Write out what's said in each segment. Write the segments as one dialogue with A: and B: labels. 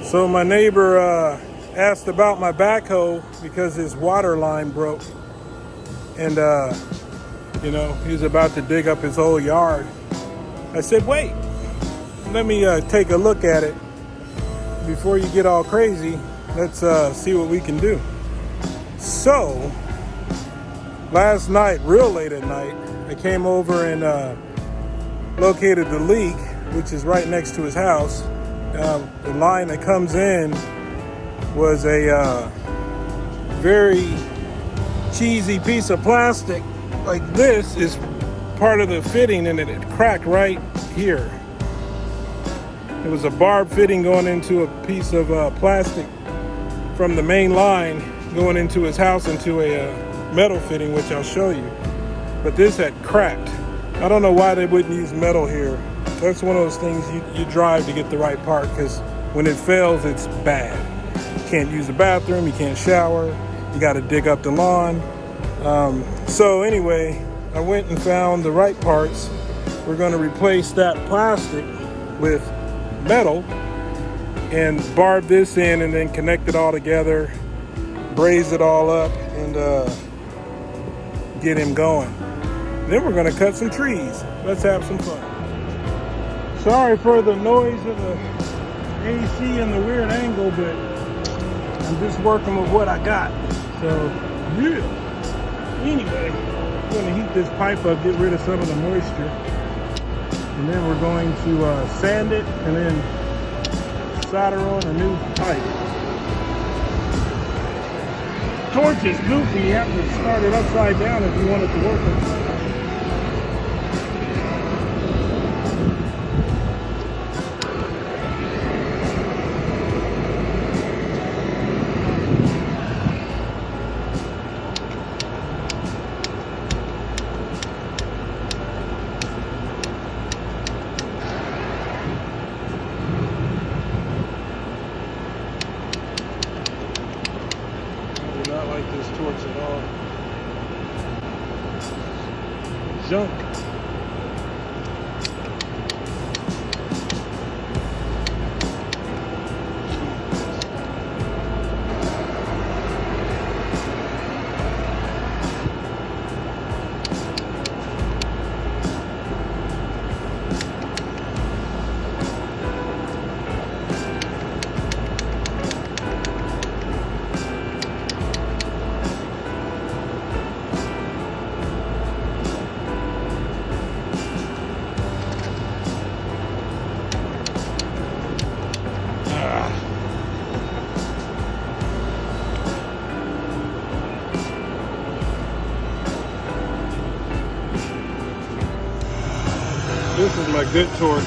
A: So my neighbor asked about my backhoe because his water line broke. And, he was about to dig up his whole yard. I said, wait, let me take a look at it. Before you get all crazy, let's see what we can do. So, last night, real late at night, I came over and located the leak, which is right next to his house. The line that comes in was a very cheesy piece of plastic. Like this is part of the fitting, and it cracked right here. It was a barb fitting going into a piece of plastic from the main line going into his house into a metal fitting, which I'll show you. But this had cracked. I don't know why they wouldn't use metal here. That's one of those things you drive to get the right part, because when it fails, it's bad. You can't use the bathroom, you can't shower, you got to dig up the lawn. So anyway, I went and found the right parts. We're going to replace that plastic with metal and barb this in and then connect it all together, braze it all up, and get him going. Then we're going to cut some trees. Let's have some fun. Sorry for the noise of the AC and the weird angle, but I'm just working with what I got. So, yeah. Anyway, I'm going to heat this pipe up, get rid of some of the moisture. And then we're going to sand it and then solder on a new pipe. Torch is goofy. You have to start it upside down if you want it to work upside down. Not like this torch at all. Junk. This is my good torch.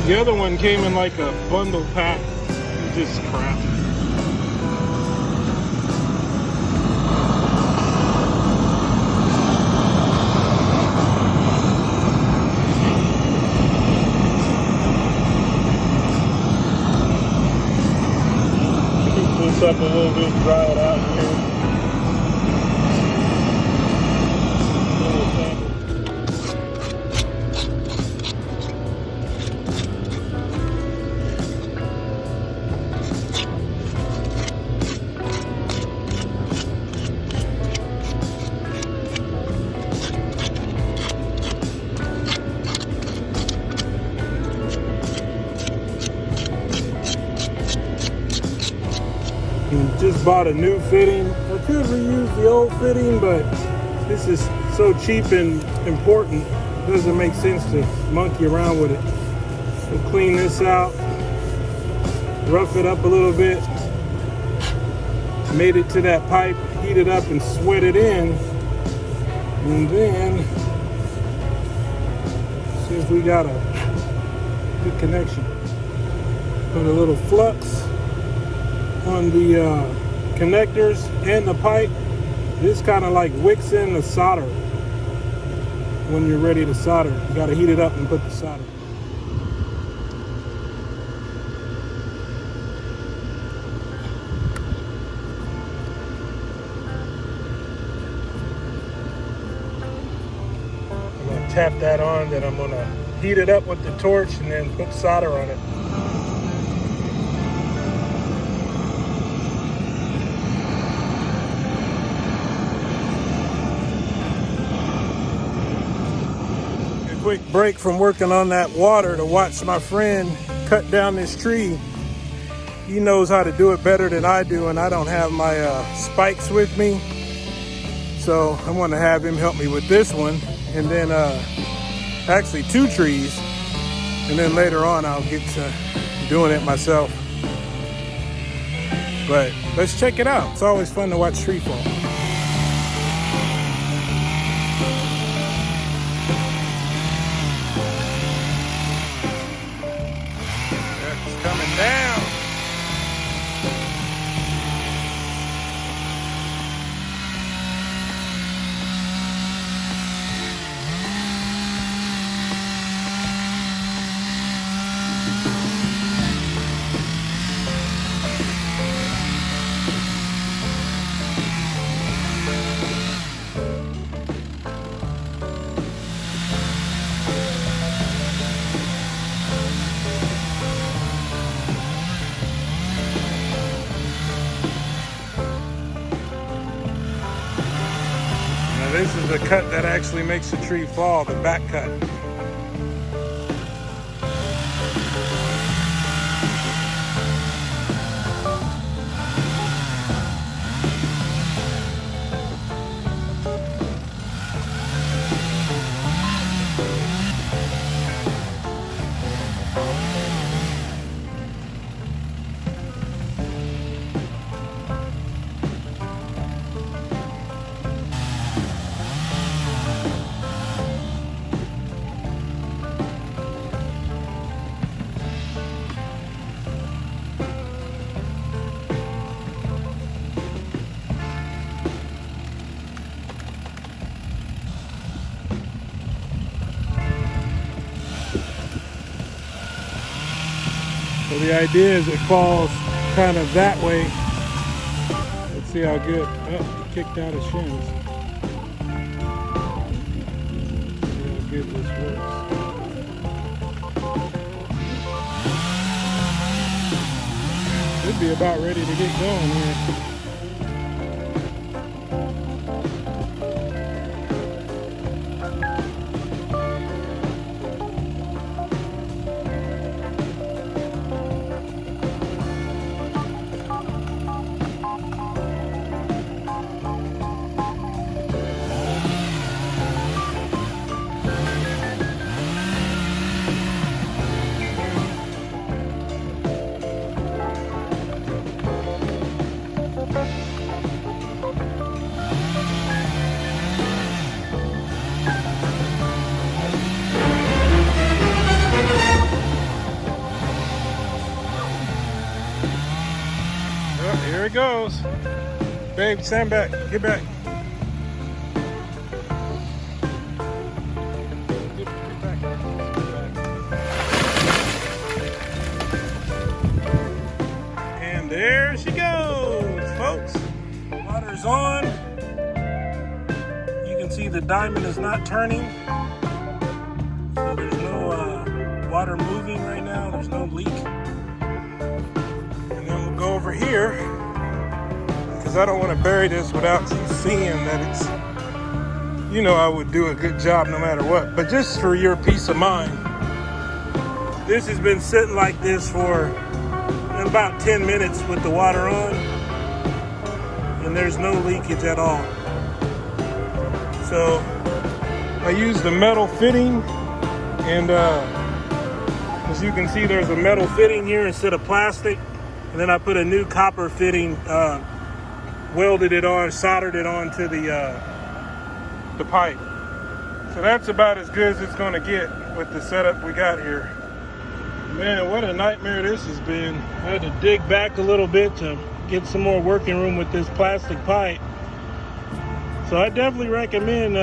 A: The other one came in like a bundle pack. It's just crap. Heat this up a little bit, dry it out here. Just bought a new fitting. I could reuse the old fitting, but this is so cheap and important, it doesn't make sense to monkey around with it. We'll clean this out, rough it up a little bit, made it to that pipe, heat it up and sweat it in, and then see if we got a good connection. Put a little flux on the connectors and the pipe. This kind of like wicks in the solder. When you're ready to solder, you got to heat it up and put the solder. I'm going to tap that on, then I'm going to heat it up with the torch and then put solder on it. quick break from working on that water to watch my friend cut down this tree. He knows how to do it better than I do, and I don't have my spikes with me. So I'm going to have him help me with this one, and then actually 2 trees, and then later on I'll get to doing it myself. But let's check it out. It's always fun to watch tree fall. It's coming down. This is the cut that actually makes the tree fall, the back cut. So the idea is it falls kind of that way. Let's see how good. Oh, he kicked out his shins. Let's see how good this works. Should be about ready to get going here. Here it goes. Babe, stand back. Get back. Get back. And there she goes, folks. Water's on. You can see the diamond is not turning. So there's no water moving right now. There's no leak. And then we'll go over here, because I don't want to bury this without you seeing that it's, you know, I would do a good job no matter what. But just for your peace of mind, this has been sitting like this for about 10 minutes with the water on, and there's no leakage at all. So I used the metal fitting, and as you can see, there's a metal fitting here instead of plastic. And then I put a new copper fitting, welded it on, soldered it onto the pipe. So that's about as good as it's going to get with the setup we got here. Man, what a nightmare this has been. I had to dig back a little bit to get some more working room with this plastic pipe. So I definitely recommend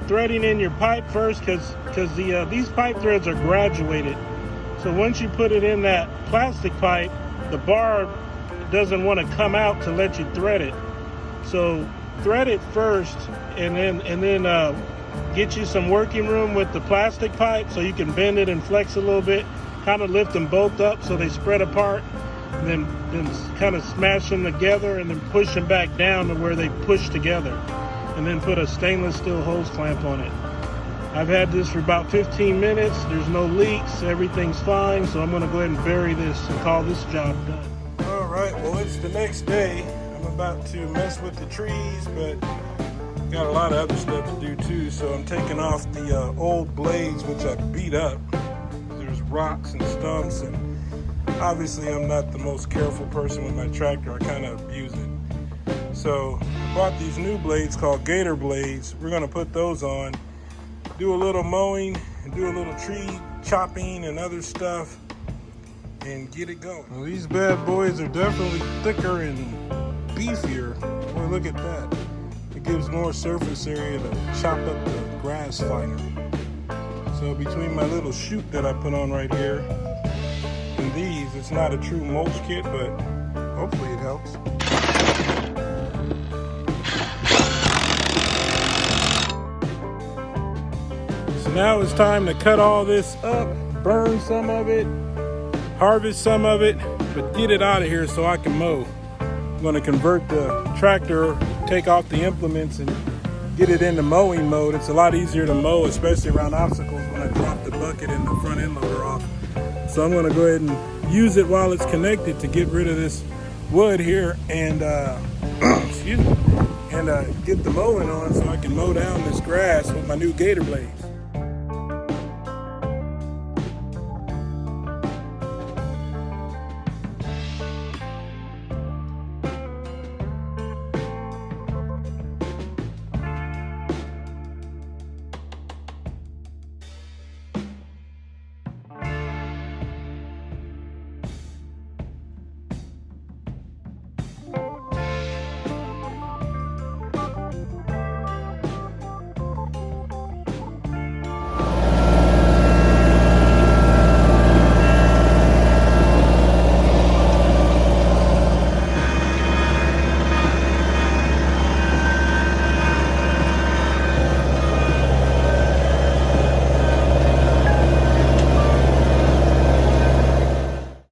A: threading in your pipe first, because these pipe threads are graduated. So once you put it in that plastic pipe, the bar doesn't want to come out to let you thread it. So thread it first, and then get you some working room with the plastic pipe so you can bend it and flex a little bit, kind of lift them both up so they spread apart, and then kind of smash them together and then push them back down to where they push together, and then put a stainless steel hose clamp on it. I've had this for about 15 minutes. There's no leaks. Everything's fine. So I'm going to go ahead and bury this and call this job done. All right. Well, it's the next day. I'm about to mess with the trees, but got a lot of other stuff to do too. So I'm taking off the old blades, which I beat up. There's rocks and stumps, and obviously I'm not the most careful person with my tractor. I kind of abuse it. So I bought these new blades called Gator blades. We're gonna put those on, do a little mowing, and do a little tree chopping and other stuff, and get it going. Well, these bad boys are definitely thicker and beefier. Boy, look at that. It gives more surface area to chop up the grass finer. So between my little chute that I put on right here and these, it's not a true mulch kit, but hopefully it helps. So now it's time to cut all this up, burn some of it, harvest some of it, but get it out of here so I can mow. I'm going to convert the tractor, take off the implements, and get it into mowing mode. It's a lot easier to mow, especially around obstacles, when I drop the bucket and the front end loader off. So I'm going to go ahead and use it while it's connected to get rid of this wood here and excuse me, and get the mowing on so I can mow down this grass with my new Gator blades.